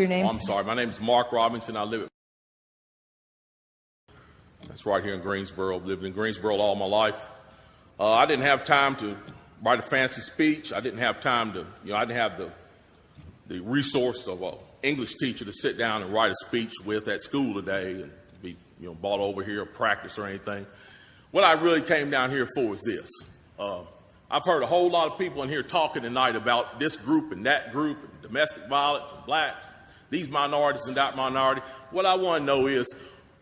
Your name? Oh, I'm sorry. My name is Mark Robinson. I live that's right here in Greensboro. I've lived in Greensboro all my life. I didn't have time to write a fancy speech. I didn't have time to, I didn't have the resource of an English teacher to sit down and write a speech with at school today and be, brought over here or practice or anything. What I really came down here for is this. I've heard a whole lot of people in here talking tonight about this group and that group, and domestic violence and blacks, these minorities and that minority. What I want to know is,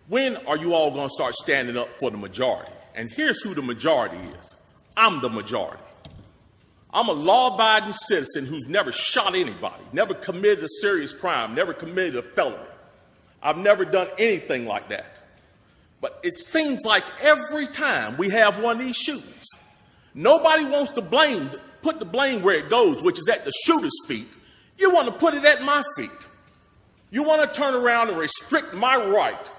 when are you all going to start standing up for the majority? And here's who the majority is. I'm the majority. I'm a law-abiding citizen who's never shot anybody, never committed a serious crime, never committed a felony. I've never done anything like that. But it seems like every time we have one of these shootings, nobody wants to put the blame where it goes, which is at the shooter's feet. You want to put it at my feet. You want to turn around and restrict my right,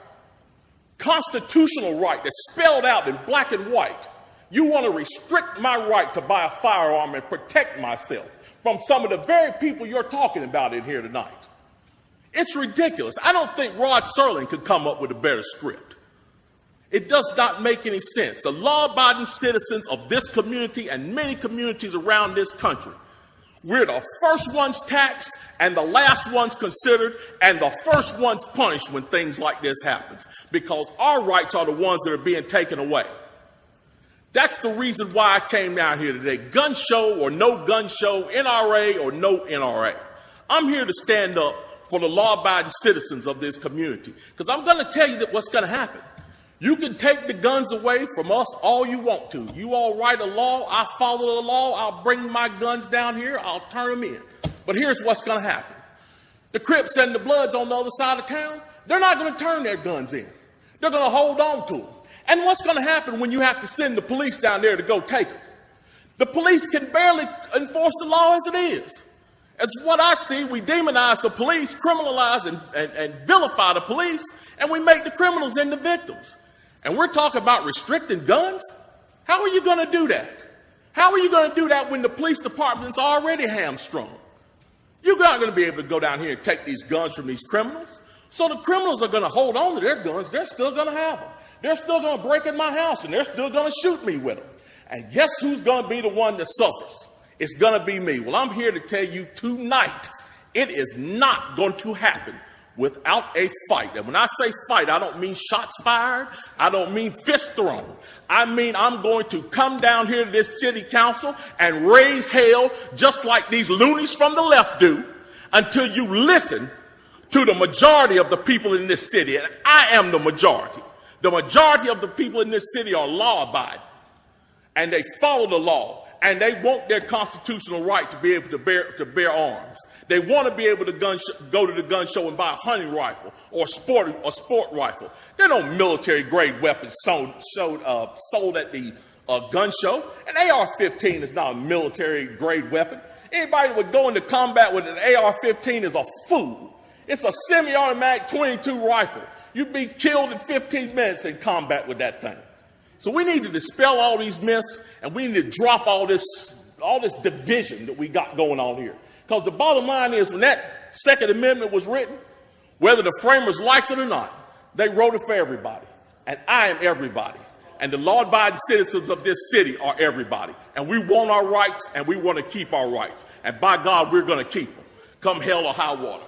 constitutional right that's spelled out in black and white. You want to restrict my right to buy a firearm and protect myself from some of the very people you're talking about in here tonight. It's ridiculous. I don't think Rod Serling could come up with a better script. It does not make any sense. The law-abiding citizens of this community and many communities around this country, we're the first ones taxed and the last ones considered and the first ones punished when things like this happens, because our rights are the ones that are being taken away. That's the reason why I came down here today. Gun show or no gun show, NRA or no NRA. I'm here to stand up for the law-abiding citizens of this community, because I'm going to tell you that what's going to happen. You can take the guns away from us all you want to. You all write a law, I follow the law, I'll bring my guns down here, I'll turn them in. But here's what's going to happen. The Crips and the Bloods on the other side of town, they're not going to turn their guns in. They're going to hold on to them. And what's going to happen when you have to send the police down there to go take them? The police can barely enforce the law as it is. As what I see, we demonize the police, criminalize and vilify the police, and we make the criminals into victims. And we're talking about restricting guns? How are you going to do that? How are you going to do that when the police department's already hamstrung? You're not going to be able to go down here and take these guns from these criminals. So the criminals are going to hold on to their guns. They're still going to have them. They're still going to break in my house, and they're still going to shoot me with them. And guess who's going to be the one that suffers? It's going to be me. Well, I'm here to tell you tonight, it is not going to happen without a fight. And when I say fight, I don't mean shots fired. I don't mean fist thrown. I mean, I'm going to come down here to this city council and raise hell just like these loonies from the left do until you listen to the majority of the people in this city. And I am the majority. The majority of the people in this city are law-abiding, and they follow the law, and they want their constitutional right to be able to bear arms. They want to be able to go to the gun show and buy a hunting rifle or sport rifle. There are no military-grade weapons sold at the gun show. An AR-15 is not a military-grade weapon. Anybody that would go into combat with an AR-15 is a fool. It's a semi-automatic .22 rifle. You'd be killed in 15 minutes in combat with that thing. So we need to dispel all these myths, and we need to drop all this division that we got going on here. Because the bottom line is, when that Second Amendment was written, whether the framers liked it or not, they wrote it for everybody. And I am everybody. And the law-abiding citizens of this city are everybody. And we want our rights, and we want to keep our rights. And by God, we're going to keep them, come hell or high water.